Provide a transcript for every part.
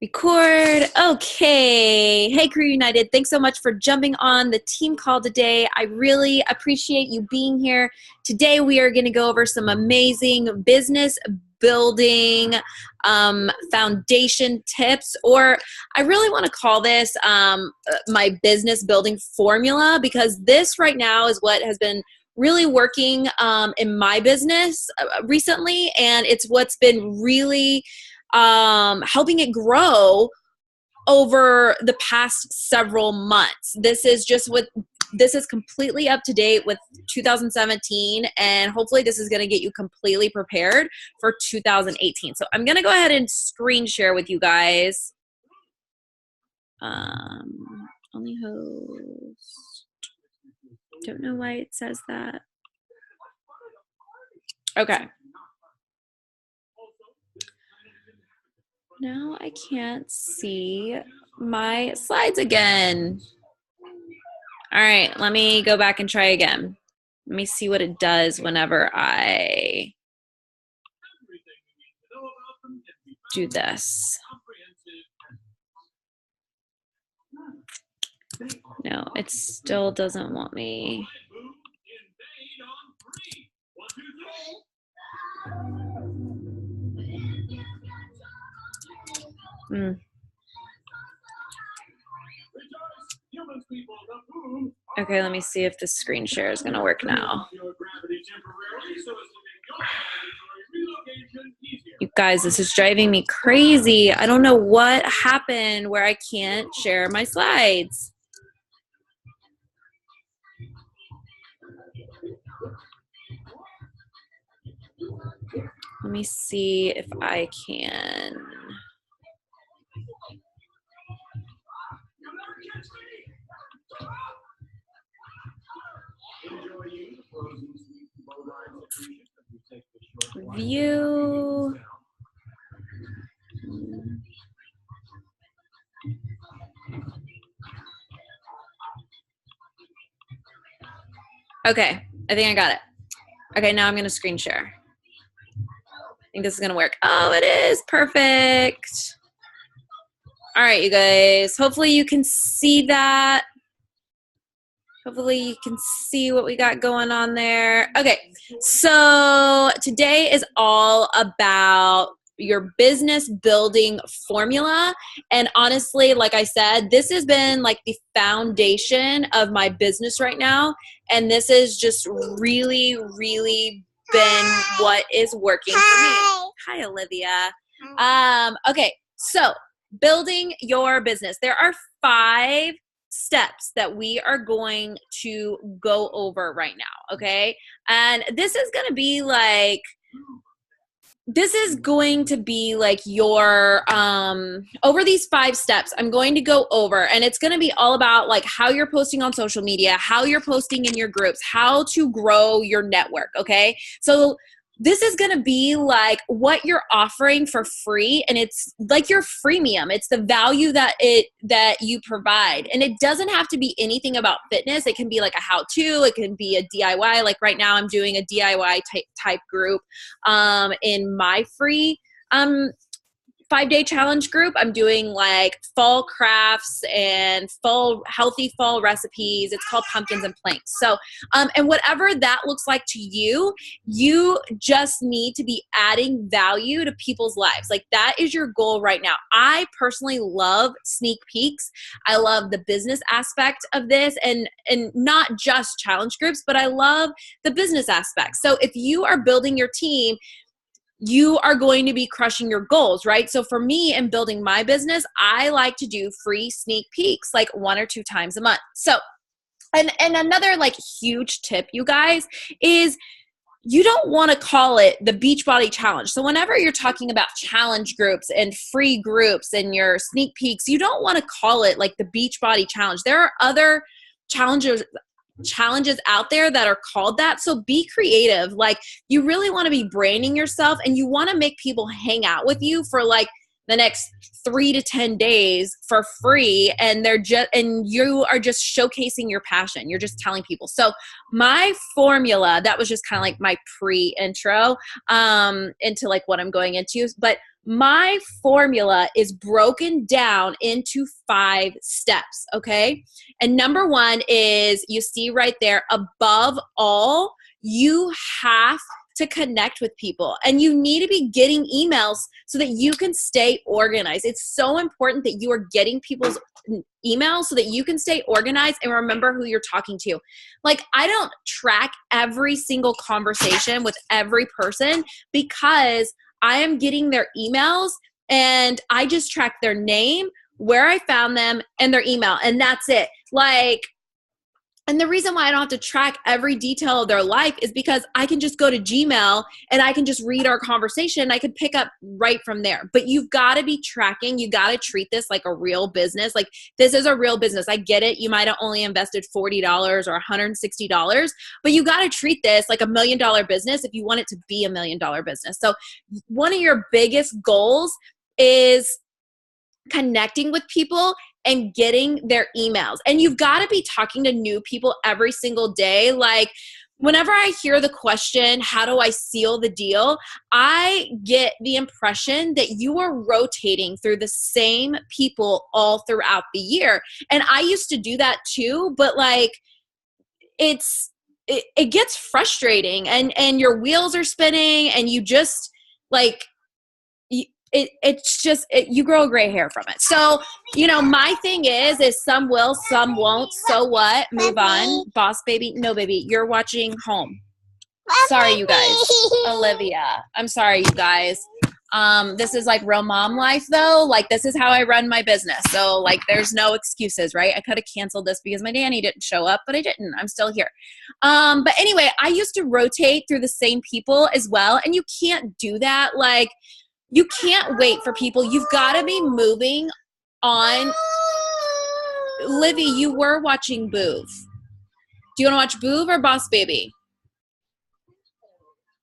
Record. Okay. Hey, Crew United. Thanks so much for jumping on the team call today. I really appreciate you being here. Today, we are going to go over some amazing business building foundation tips, or I really want to call this my business building formula, because this right now is what has been really working in my business recently, and it's what's been really helping it grow over the past several months. This is completely up to date with 2017, and hopefully this is going to get you completely prepared for 2018. So I'm going to go ahead and screen share with you guys. Only host. Don't know why it says that. Okay. Now I can't see my slides again. All right, let me go back and try again. Let me see what it does whenever I do this. No, it still doesn't want me. Okay, let me see if the screen share is going to work now. You guys, this is driving me crazy. I don't know what happened where I can't share my slides. Let me see if I can. View. Okay, I think I got it. Okay, now I'm going to screen share. I think this is going to work. Oh, it is. Perfect. All right, you guys. Hopefully you can see that. Hopefully you can see what we got going on there. Okay, so today is all about your business building formula. And honestly, like I said, this has been like the foundation of my business right now. And this has just really, really been what is working for me. Hi, Olivia. Okay, so building your business. There are 5 steps that we are going to go over right now, okay? And this is going to be like your over these 5 steps I'm going to go over, and it's going to be all about like how you're posting on social media, how you're posting in your groups, how to grow your network, okay? So this is going to be like what you're offering for free, and it's like your freemium. It's the value that you provide, and it doesn't have to be anything about fitness. It can be like a how-to. It can be a DIY. Like right now, I'm doing a DIY type group in my free 5-day challenge group. I'm doing like fall crafts and healthy fall recipes. It's called Pumpkins and Planks. So, and whatever that looks like to you, you just need to be adding value to people's lives. Like that is your goal right now. I personally love sneak peeks. I love the business aspect of this, and not just challenge groups, but I love the business aspect. So if you are building your team, you are going to be crushing your goals, right? So for me in building my business, I like to do free sneak peeks like 1 or 2 times a month. So, and another like huge tip, you guys, is you don't want to call it the Beachbody Challenge. So whenever you're talking about challenge groups and free groups and your sneak peeks, you don't want to call it like the Beachbody Challenge. There are other challenges out there that are called that. So be creative. Like you really want to be branding yourself, and you want to make people hang out with you for like the next 3 to 10 days for free, and you are just showcasing your passion. You're just telling people. So my formula, that was just kind of like my pre-intro into like what I'm going into, but my formula is broken down into 5 steps, okay? And number 1 is, you see right there, above all, you have to connect with people, and you need to be getting emails so that you can stay organized. It's so important that you are getting people's emails so that you can stay organized and remember who you're talking to. Like, I don't track every single conversation with every person because I am getting their emails and I just track their name, where I found them, and their email, and that's it. Like, and the reason why I don't have to track every detail of their life is because I can just go to Gmail and I can just read our conversation. And I can pick up right from there. But you've got to be tracking. You got to treat this like a real business. Like, this is a real business. I get it. You might have only invested $40 or $160, but you got to treat this like $1 million business if you want it to be $1 million business. So one of your biggest goals is connecting with people and getting their emails. And you've got to be talking to new people every single day. Like, whenever I hear the question, how do I seal the deal? I get the impression that you are rotating through the same people all throughout the year. And I used to do that too, but like, it gets frustrating, and your wheels are spinning, and you just like, you grow gray hair from it. So, my thing is some will, some won't. So what? Move on. Boss baby. No, baby, you're watching home. Sorry, you guys. Olivia. I'm sorry, you guys. This is like real mom life though. Like, this is how I run my business. So like, there's no excuses, right? I could have canceled this because my nanny didn't show up, but I didn't. I'm still here. But anyway, I used to rotate through the same people as well. And you can't do that. Like, you can't wait for people. You've got to be moving on. Livy, you were watching Boov. Do you want to watch Boov or Boss Baby?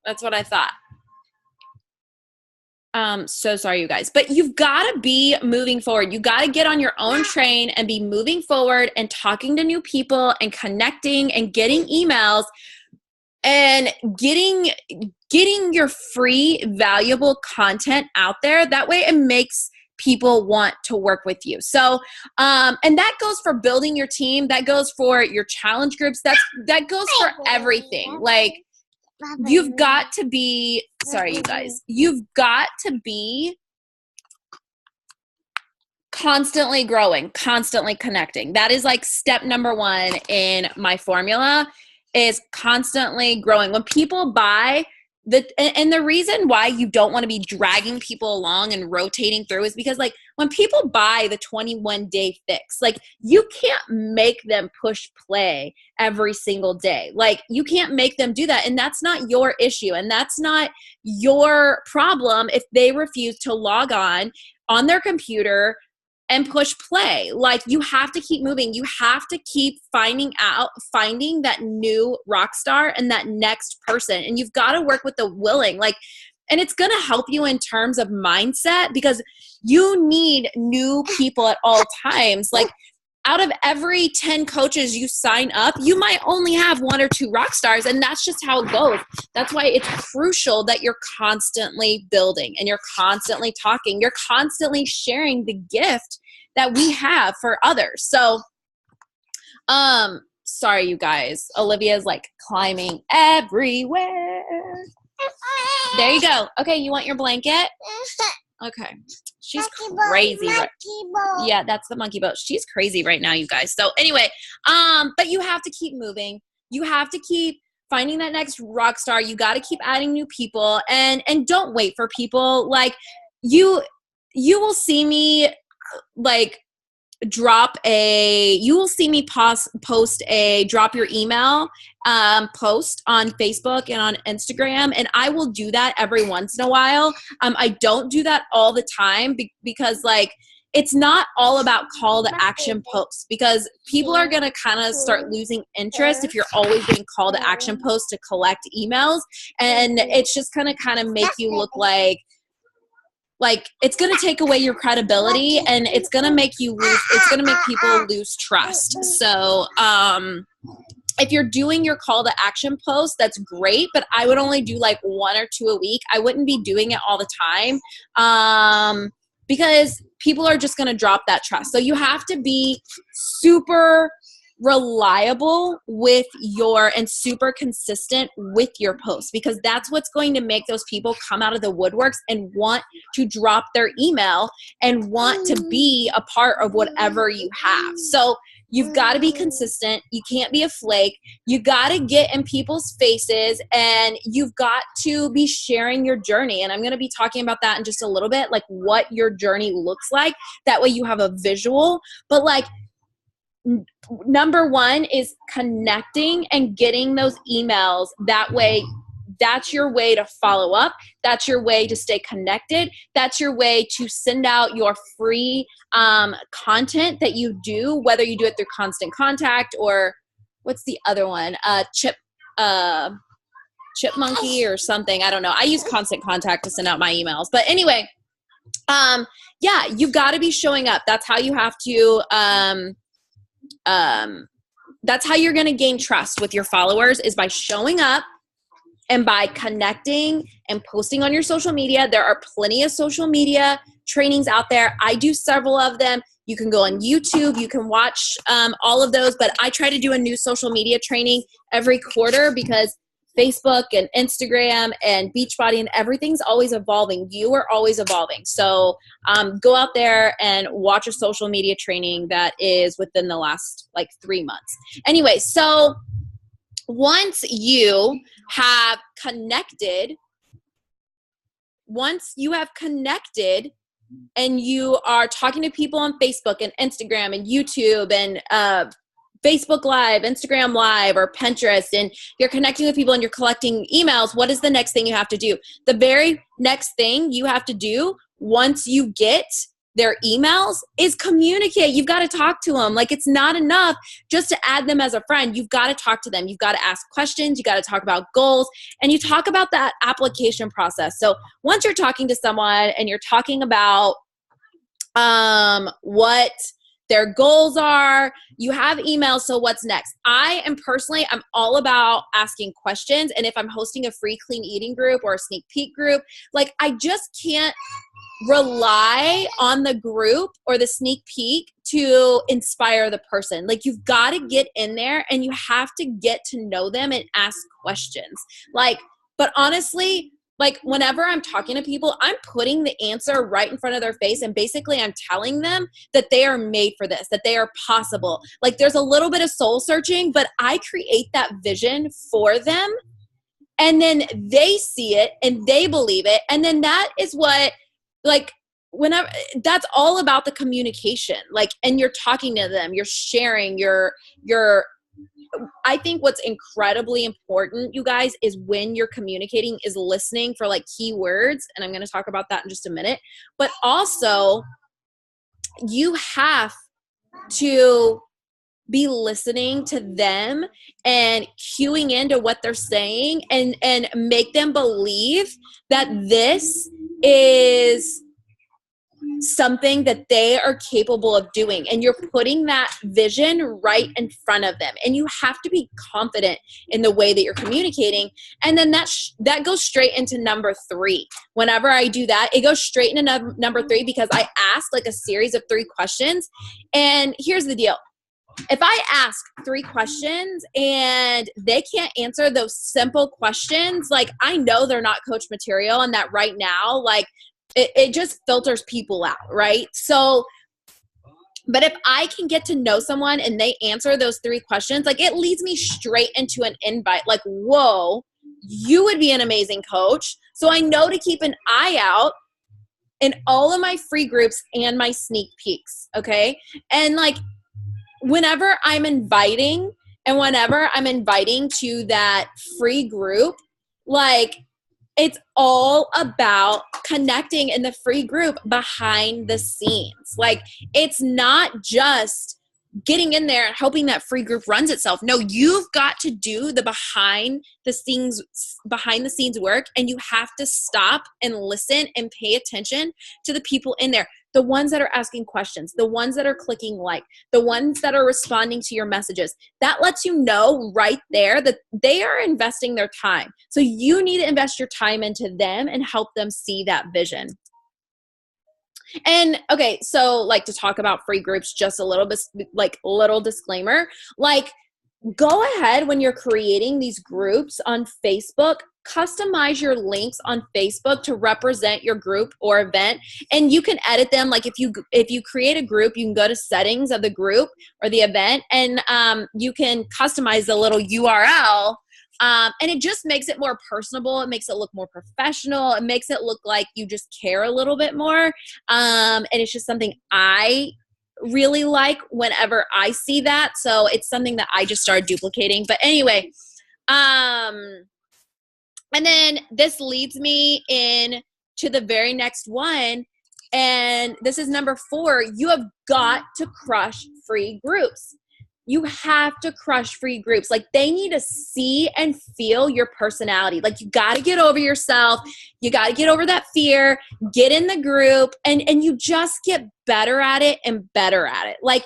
That's what I thought. So sorry, you guys. But you've got to be moving forward. You got to get on your own train and be moving forward and talking to new people and connecting and getting emails and getting your free, valuable content out there. That way it makes people want to work with you. So, and that goes for building your team. That goes for your challenge groups. That goes for everything. Like, you've got to be, sorry, you guys, you've got to be constantly growing, constantly connecting. That is like step number 1 in my formula, is constantly growing. When people buy and the reason why you don't want to be dragging people along and rotating through is because, like, when people buy the 21-day fix, like, you can't make them push play every single day. Like, you can't make them do that. And that's not your issue. And that's not your problem if they refuse to log on their computer and push play. Like, you have to keep moving. You have to keep finding that new rock star and that next person. And you've got to work with the willing, like, and it's going to help you in terms of mindset, because you need new people at all times. Like, out of every 10 coaches you sign up, you might only have 1 or 2 rock stars, and that's just how it goes. That's why it's crucial that you're constantly building and you're constantly talking. You're constantly sharing the gift that we have for others. So, sorry, you guys. Olivia's like climbing everywhere. There you go. Okay, you want your blanket? Okay. She's crazy. Yeah, that's the monkey boat. She's crazy right now, you guys. So anyway, but you have to keep moving. You have to keep finding that next rock star. You got to keep adding new people, and don't wait for people. Like, you will see me like you will see me post a drop your email post on Facebook and on Instagram, and I will do that every once in a while. I don't do that all the time because, like, it's not all about call to action posts, because people are going to kind of start losing interest if you're always doing call to action posts to collect emails, and it's just going to kind of make you look like like it's going to take away your credibility, and it's going to make people lose trust. So if you're doing your call to action post, that's great, but I would only do like 1 or 2 a week. I wouldn't be doing it all the time because people are just going to drop that trust. So you have to be super reliable with and super consistent with your posts, because that's what's going to make those people come out of the woodworks and want to drop their email and want to be a part of whatever you have. So you've got to be consistent. You can't be a flake. You got to get in people's faces, and you've got to be sharing your journey. And I'm going to be talking about that in just a little bit, like what your journey looks like. That way you have a visual. But like, number one is connecting and getting those emails. That way, that's your way to follow up. That's your way to stay connected. That's your way to send out your free content that you do, whether you do it through Constant Contact or what's the other one? Chipmonkey or something. I don't know. I use Constant Contact to send out my emails. But anyway, yeah, you've got to be showing up. That's how you have to that's how you're going to gain trust with your followers, is by showing up and by connecting and posting on your social media. There are plenty of social media trainings out there. I do several of them. You can go on YouTube. You can watch all of those. But I try to do a new social media training every quarter, because Facebook and Instagram and Beachbody and everything's always evolving. You are always evolving. So go out there and watch a social media training that is within the last like 3 months. Anyway, so once you have connected and you are talking to people on Facebook and Instagram and YouTube and Facebook Live, Instagram Live, or Pinterest, and you're connecting with people and you're collecting emails, what is the next thing you have to do? The very next thing you have to do once you get their emails is communicate. You've got to talk to them. Like, it's not enough just to add them as a friend. You've got to talk to them. You've got to ask questions. You got to talk about goals, and you talk about that application process. So once you're talking to someone and you're talking about what their goals are, you have emails. So what's next? I'm all about asking questions. And if I'm hosting a free clean eating group or a sneak peek group, like, I just can't rely on the group or the sneak peek to inspire the person. Like, you've got to get in there and you have to get to know them and ask questions. Like, but honestly, like, whenever I'm talking to people, I'm putting the answer right in front of their face, and basically I'm telling them that they are made for this, that they are possible. Like, there's a little bit of soul searching, but I create that vision for them, and then they see it and they believe it. And then that is what, like, whenever, that's all about the communication. Like, and you're talking to them, you're sharing your I think what's incredibly important, you guys, is when you're communicating is listening for like keywords. And I'm going to talk about that in just a minute. But also, you have to be listening to them and cueing into what they're saying, and make them believe that this is something that they are capable of doing, and you're putting that vision right in front of them. And you have to be confident in the way that you're communicating. And then that goes straight into number 3. Whenever I do that, it goes straight into number 3, because I ask like a series of 3 questions. And here's the deal. If I ask 3 questions and they can't answer those simple questions, like, I know they're not coach material, and that right now, like, it just filters people out, right? So, but if I can get to know someone and they answer those 3 questions, like, it leads me straight into an invite. Like, whoa, you would be an amazing coach. So I know to keep an eye out in all of my free groups and my sneak peeks, okay? And like, whenever I'm inviting to that free group, like, it's all about connecting in the free group behind the scenes. Like, it's not just getting in there and hoping that free group runs itself. No, you've got to do the behind the scenes work, and you have to stop and listen and pay attention to the people in there. The ones that are asking questions, the ones that are clicking like, the ones that are responding to your messages. That lets you know right there that they are investing their time. So you need to invest your time into them and help them see that vision. And okay, so like to talk about free groups, just a little bit, like little disclaimer, like go ahead when you're creating these groups on Facebook, customize your links on Facebook to represent your group or event, and you can edit them. Like if you create a group, you can go to settings of the group or the event, and you can customize the little URL. And it just makes it more personable. It makes it look more professional. It makes it look like you just care a little bit more. And it's just something I really like whenever I see that. So it's something that I just started duplicating. But anyway, and then this leads me in to the very next one. And this is number 4. You have got to crush free groups. You have to crush free groups. Like they need to see and feel your personality. Like you got to get over yourself. You got to get over that fear, get in the group, and you just get better at it and better at it. Like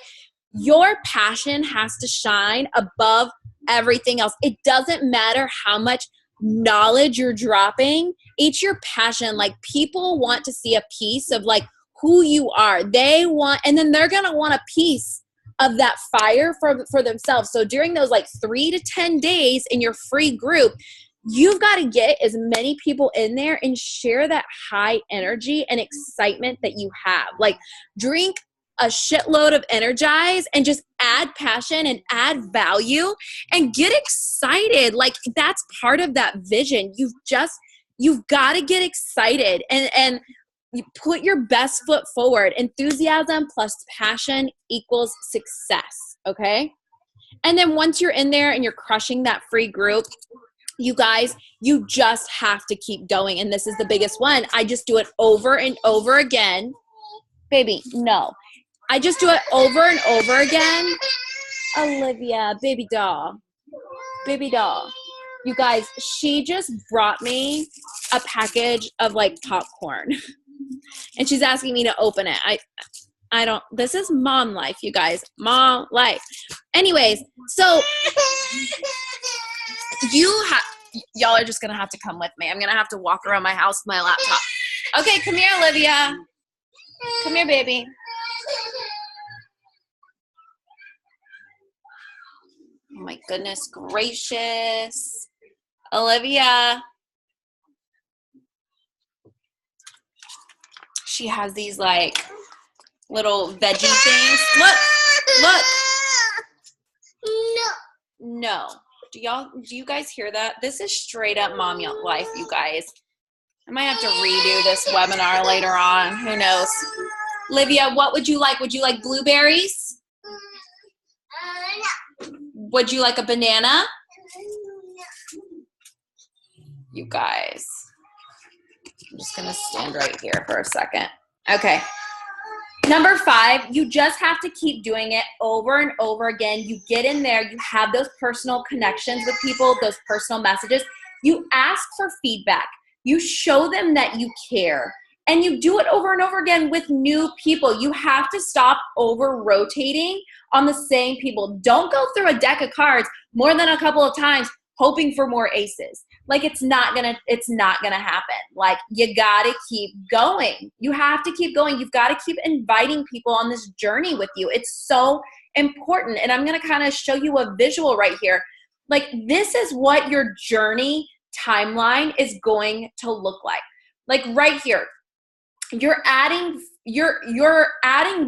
your passion has to shine above everything else. It doesn't matter how much knowledge you're dropping. It's your passion. Like people want to see a piece of like who you are. They want, and then they're going to want a piece of that fire for themselves. So during those like 3 to 10 days in your free group, you've got to get as many people in there and share that high energy and excitement that you have. Like drink a shitload of Energize and just add passion and add value and get excited. Like that's part of that vision. You've got to get excited and you put your best foot forward. Enthusiasm plus passion equals success, okay? And then once you're in there and you're crushing that free group, you guys, you just have to keep going. And this is the biggest one. I just do it over and over again. Baby, no. I just do it over and over again. Olivia, baby doll. Baby doll. You guys, she just brought me a package of like popcorn. And she's asking me to open it. I don't, this is mom life, you guys. Mom life. Anyways, so y'all are just going to have to come with me. I'm going to have to walk around my house with my laptop. Okay, come here, Olivia. Come here, baby. Oh my goodness gracious. Olivia. She has these like little veggie things. Look. No. Do you guys hear that? This is straight up mom life, you guys. I might have to redo this webinar later on. Who knows? Olivia, what would you like? Would you like blueberries? Would you like a banana? You guys. I'm just going to stand right here for a second. Okay. Number 5, you just have to keep doing it over and over again. You get in there. You have those personal connections with people, those personal messages. You ask for feedback. You show them that you care. And you do it over and over again with new people. You have to stop over-rotating on the same people. Don't go through a deck of cards more than a couple of times hoping for more aces. Like it's not gonna happen. Like you gotta keep going. You have to keep going. You've got to keep inviting people on this journey with you. It's so important. And I'm gonna kind of show you a visual right here. Like this is what your journey timeline is going to look like. Like right here, you're adding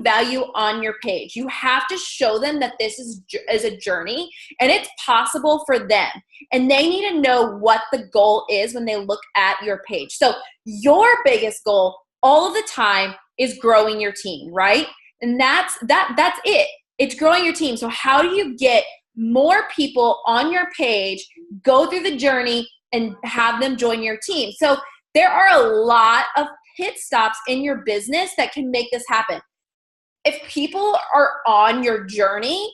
value on your page. You have to show them that this is a journey and it's possible for them. And they need to know what the goal is when they look at your page. So your biggest goal all of the time is growing your team, right? And that's it. It's growing your team. So how do you get more people on your page, go through the journey and have them join your team? So there are a lot of pit stops in your business that can make this happen. if people are on your journey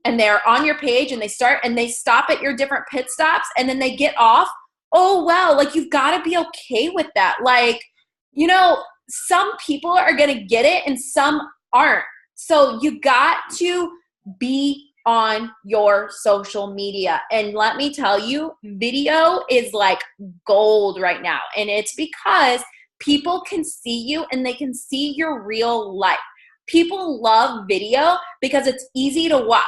and they're on your page and they stop at your different pit stops and then they get off, oh well, like you've got to be okay with that. Like, you know, some people are going to get it and some aren't. So you got to be on your social media. And let me tell you, video is like gold right now. And it's because people can see you and they can see your real life. People love video because it's easy to watch.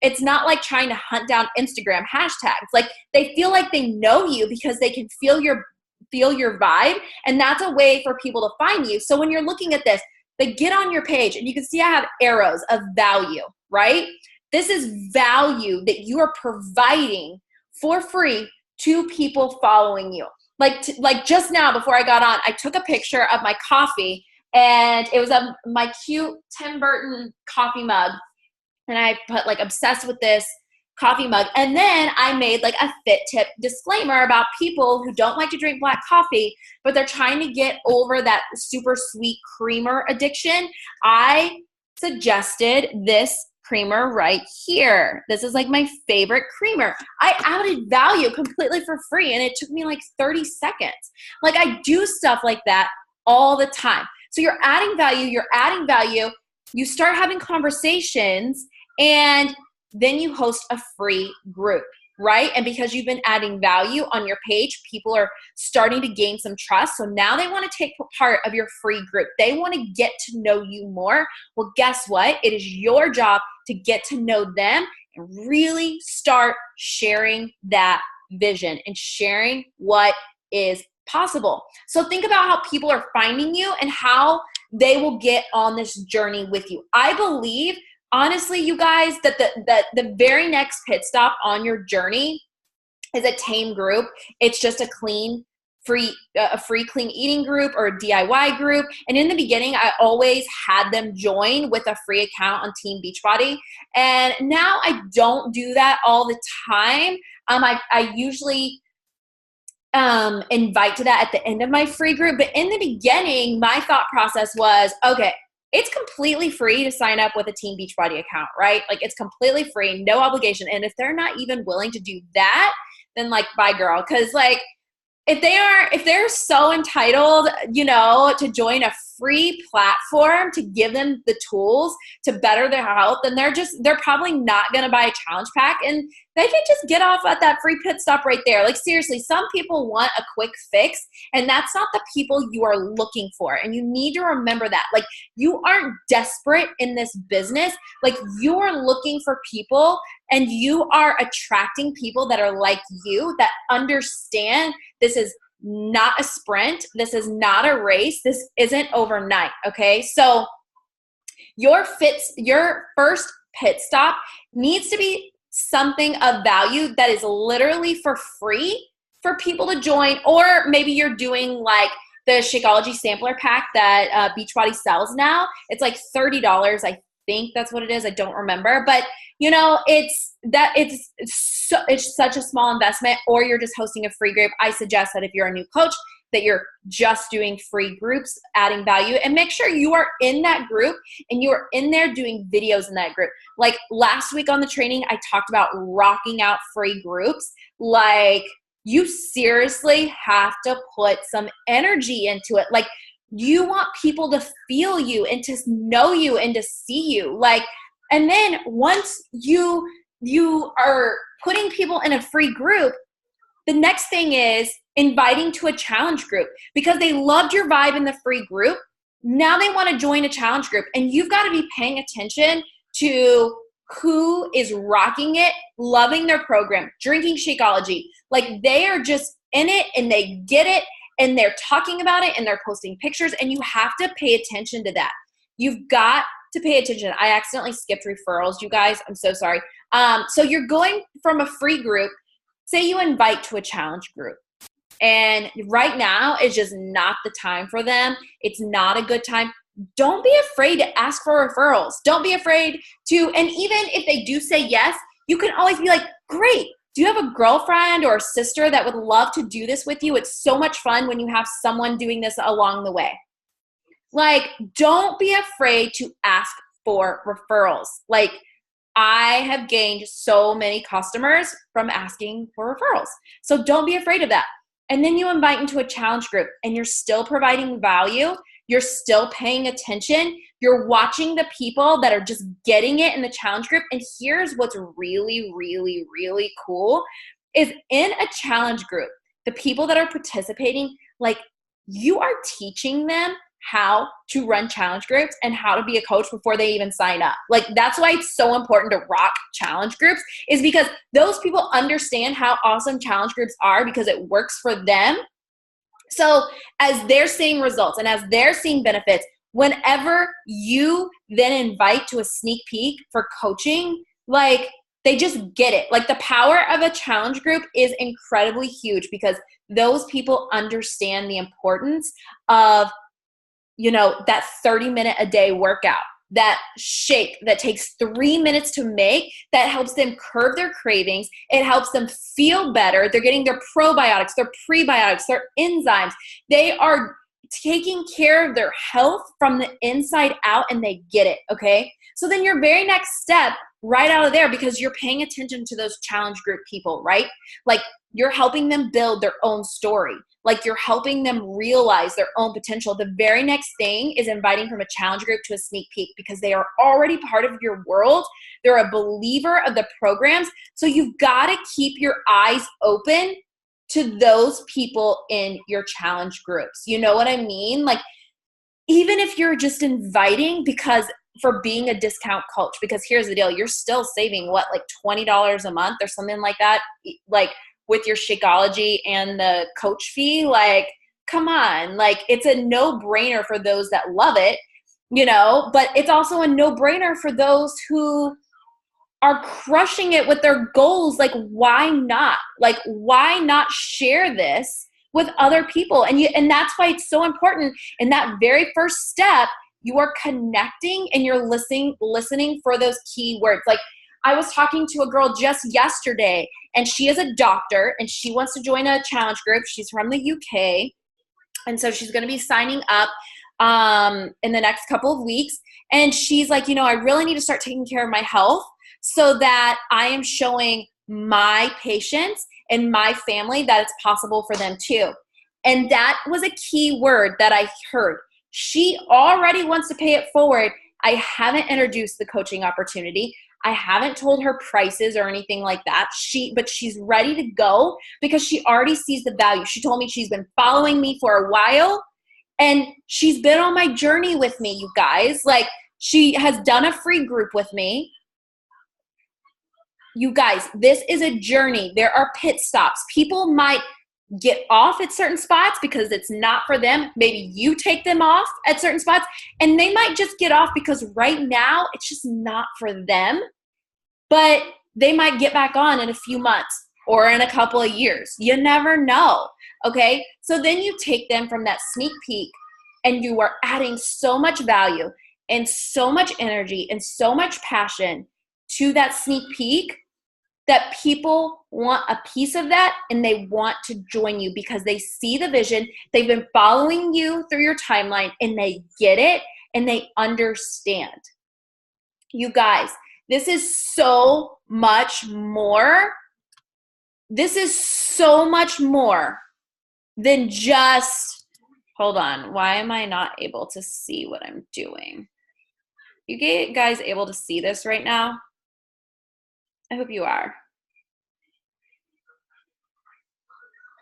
It's not like trying to hunt down Instagram hashtags. Like they feel like they know you because they can feel your vibe. And that's a way for people to find you. So when you're looking at this, they get on your page and you can see I have arrows of value, right? This is value that you are providing for free to people following you. Like just now before I got on, I took a picture of my coffee and it was my cute Tim Burton coffee mug. And I put like obsessed with this coffee mug. And then I made like a fit tip disclaimer about people who don't like to drink black coffee, but they're trying to get over that super sweet creamer addiction. I suggested this creamer right here. This is like my favorite creamer. I added value completely for free and it took me like 30 seconds. Like I do stuff like that all the time. So you're adding value, you start having conversations and then you host a free group, right? And because you've been adding value on your page, people are starting to gain some trust. So now they want to take part of your free group. They want to get to know you more. Well, guess what? It is your job to get to know them and really start sharing that vision and sharing what is possible. So think about how people are finding you and how they will get on this journey with you. I believe, honestly, you guys, that the very next pit stop on your journey is a tame group. It's just a free clean eating group or a DIY group. And in the beginning, I always had them join with a free account on Team Beachbody. And now I don't do that all the time. I usually invite to that at the end of my free group. But in the beginning, my thought process was, okay, it's completely free to sign up with a Team Beachbody account, right? Like it's completely free, no obligation. And if they're not even willing to do that, then like, bye girl. Cause like, if they're so entitled, you know, to join a free platform to give them the tools to better their health, then they're probably not going to buy a challenge pack and they can just get off at that free pit stop right there. Like seriously, some people want a quick fix and that's not the people you are looking for. And you need to remember that. Like you aren't desperate in this business. Like you are looking for people and you are attracting people that are like you, that understand this is not a sprint. This is not a race. This isn't overnight. Okay. So your first pit stop needs to be something of value that is literally for free for people to join. Or maybe you're doing like the Shakeology sampler pack that Beachbody sells now. It's like $30. I think that's what it is. I don't remember, but you know, it's such a small investment. Or you're just hosting a free group. I suggest that if you're a new coach, that you're just doing free groups, adding value, and make sure you are in that group and you are in there doing videos in that group. Like last week on the training, I talked about rocking out free groups. Like you seriously have to put some energy into it. Like you want people to feel you and to know you and to see you. Like, and then once you are putting people in a free group, the next thing is inviting to a challenge group because they loved your vibe in the free group. Now they want to join a challenge group and you've got to be paying attention to who is rocking it, loving their program, drinking Shakeology. Like they are just in it and they get it and they're talking about it and they're posting pictures and you have to pay attention to that. You've got to pay attention. I accidentally skipped referrals, you guys. I'm so sorry. So you're going from a free group, say you invite to a challenge group. And right now is just not the time for them. It's not a good time. Don't be afraid to ask for referrals. Don't be afraid to, and even if they do say yes, you can always be like, great. Do you have a girlfriend or a sister that would love to do this with you? It's so much fun when you have someone doing this along the way. Like, don't be afraid to ask for referrals. Like, I have gained so many customers from asking for referrals. So don't be afraid of that. And then you invite into a challenge group and you're still providing value. You're still paying attention. You're watching the people that are just getting it in the challenge group. And here's what's really, really, really cool is in a challenge group, the people that are participating, like, you are teaching them how to run challenge groups and how to be a coach before they even sign up. Like, that's why it's so important to rock challenge groups, is because those people understand how awesome challenge groups are because it works for them. So as they're seeing results and as they're seeing benefits, whenever you then invite to a sneak peek for coaching, like, they just get it. Like, the power of a challenge group is incredibly huge because those people understand the importance of, you know, that 30-minute a day workout, that shake that takes 3 minutes to make, that helps them curb their cravings. It helps them feel better. They're getting their probiotics, their prebiotics, their enzymes. They are taking care of their health from the inside out, and they get it, okay? So then your very next step right out of there, because you're paying attention to those challenge group people, right? Like, you're helping them build their own story. Like, you're helping them realize their own potential. The very next thing is inviting from a challenge group to a sneak peek because they are already part of your world. They're a believer of the programs. So you've got to keep your eyes open to those people in your challenge groups. You know what I mean? Like, even if you're just inviting because for being a discount coach, because here's the deal, you're still saving what, like $20 a month or something like that, like with your Shakeology and the coach fee. Like, come on, like, it's a no-brainer for those that love it, you know, but it's also a no-brainer for those who are crushing it with their goals. Like, why not? Like, why not share this with other people? And that's why it's so important. In that very first step, you are connecting and you're listening for those key words. Like, I was talking to a girl just yesterday, and she is a doctor and she wants to join a challenge group. She's from the UK. And so she's going to be signing up in the next couple of weeks. And she's like, you know, I really need to start taking care of my health so that I am showing my patients and my family that it's possible for them too. And that was a key word that I heard. She already wants to pay it forward. I haven't introduced the coaching opportunity. I haven't told her prices or anything like that. But she's ready to go because she already sees the value. She told me she's been following me for a while and she's been on my journey with me, you guys. Like, she has done a free group with me. You guys, this is a journey. There are pit stops. People might get off at certain spots because it's not for them. Maybe you take them off at certain spots, and they might just get off because right now it's just not for them. But they might get back on in a few months or in a couple of years. You never know, okay? So then you take them from that sneak peek, and you are adding so much value and so much energy and so much passion to that sneak peek that people want a piece of that and they want to join you because they see the vision. They've been following you through your timeline and they get it and they understand. You guys, this is so much more. This is so much more than just, hold on, why am I not able to see what I'm doing? You guys able to see this right now? I hope you are.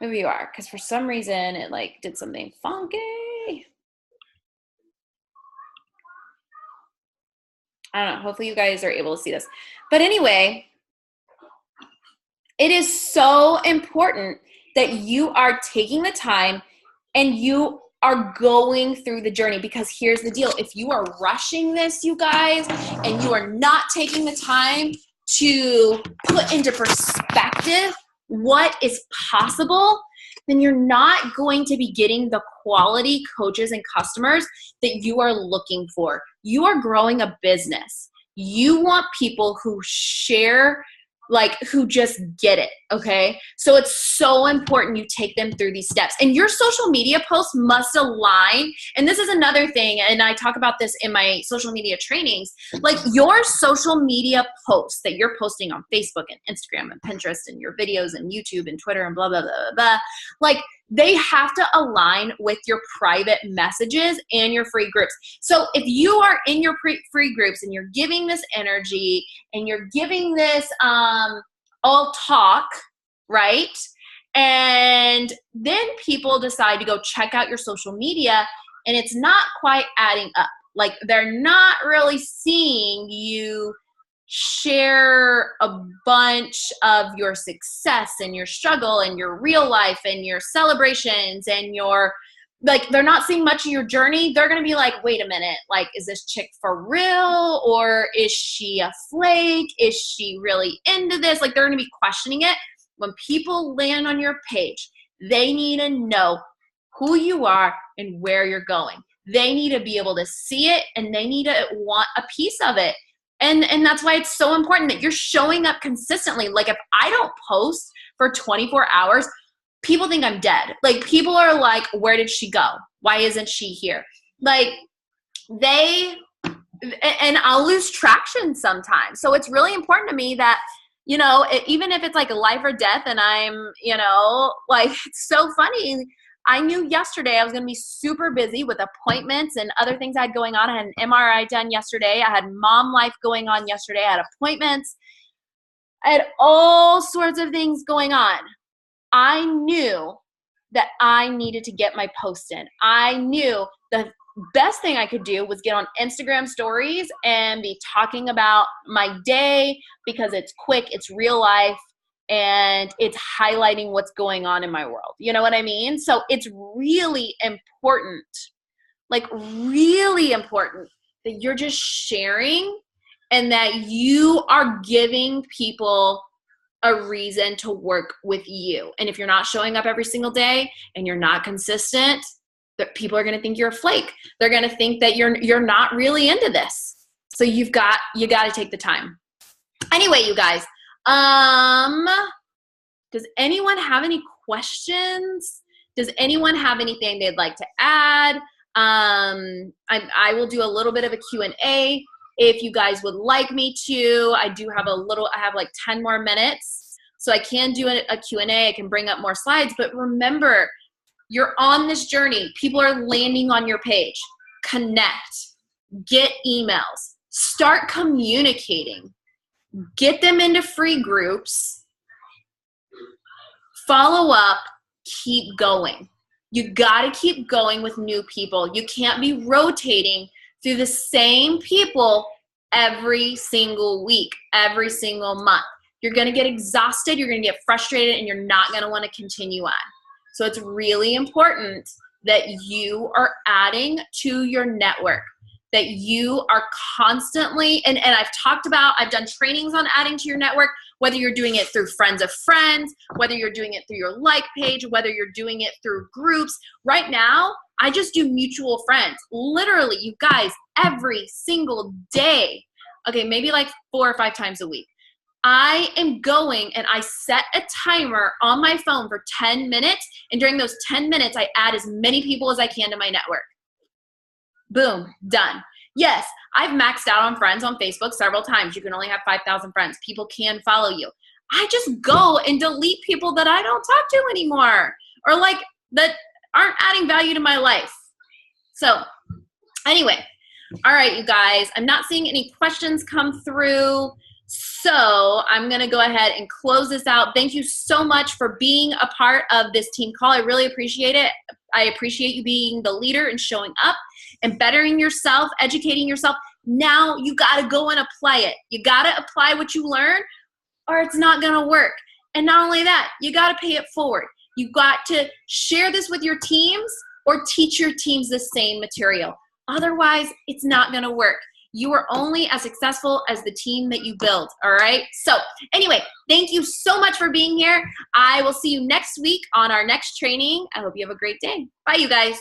I hope you are, because for some reason it like did something funky. I don't know. Hopefully you guys are able to see this. But anyway, it is so important that you are taking the time and you are going through the journey, because here's the deal. If you are rushing this, you guys, and you are not taking the time to put into perspective what is possible, then you're not going to be getting the quality coaches and customers that you are looking for. You are growing a business. You want people who share like who just get it, okay? So it's so important you take them through these steps. And your social media posts must align. And this is another thing, and I talk about this in my social media trainings, like your social media posts that you're posting on Facebook and Instagram and Pinterest and your videos and YouTube and Twitter and blah, blah, blah, blah, blah. Like they have to align with your private messages and your free groups. So if you are in your free groups and you're giving this energy and you're giving this all talk, right? And then people decide to go check out your social media and it's not quite adding up. Like they're not really seeing you share a bunch of your success and your struggle and your real life and your celebrations and your, like, they're not seeing much of your journey. They're going to be like, wait a minute, like, is this chick for real? Or is she a flake? Is she really into this? Like, they're going to be questioning it. When people land on your page, they need to know who you are and where you're going. They need to be able to see it and they need to want a piece of it. And that's why it's so important that you're showing up consistently. Like if I don't post for 24 hours, people think I'm dead. Like people are like, where did she go? Why isn't she here? Like and I'll lose traction sometimes. So it's really important to me that, you know, even if it's like a life or death and I'm, you know, like it's so funny. I knew yesterday I was going to be super busy with appointments and other things I had going on. I had an MRI done yesterday. I had mom life going on yesterday. I had appointments. I had all sorts of things going on. I knew that I needed to get my post in. I knew the best thing I could do was get on Instagram stories and be talking about my day because it's quick, it's real life, and it's highlighting what's going on in my world. You know what I mean? So it's really important, like really important that you're just sharing and that you are giving people a reason to work with you. And if you're not showing up every single day and you're not consistent, that people are going to think you're a flake. They're going to think that you're not really into this. So you got to take the time. Anyway, you guys, does anyone have any questions? Does anyone have anything they'd like to add? I will do a little bit of a Q&A if you guys would like me to. I have like 10 more minutes, so I can do a Q&A. I can bring up more slides, but remember, you're on this journey. People are landing on your page. Connect, get emails, start communicating. Get them into free groups, follow up, keep going. You got to keep going with new people. You can't be rotating through the same people every single week, every single month. You're going to get exhausted, you're going to get frustrated, and you're not going to want to continue on. So it's really important that you are adding to your network, that you are constantly, and I've done trainings on adding to your network, whether you're doing it through friends of friends, whether you're doing it through your like page, whether you're doing it through groups. Right now, I just do mutual friends. Literally, you guys, every single day, okay, maybe like 4 or 5 times a week, I am going and I set a timer on my phone for 10 minutes. And during those 10 minutes, I add as many people as I can to my network. Boom, done. Yes, I've maxed out on friends on Facebook several times. You can only have 5,000 friends. People can follow you. I just go and delete people that I don't talk to anymore or like that aren't adding value to my life. So anyway, all right, you guys, I'm not seeing any questions come through. So I'm going to go ahead and close this out. Thank you so much for being a part of this team call. I really appreciate it. I appreciate you being the leader and showing up and bettering yourself, educating yourself. Now you got to go and apply it. You got to apply what you learn or it's not going to work. And not only that, you got to pay it forward. You got to share this with your teams or teach your teams the same material. Otherwise, it's not going to work. You are only as successful as the team that you build, all right? So anyway, thank you so much for being here. I will see you next week on our next training. I hope you have a great day. Bye, you guys.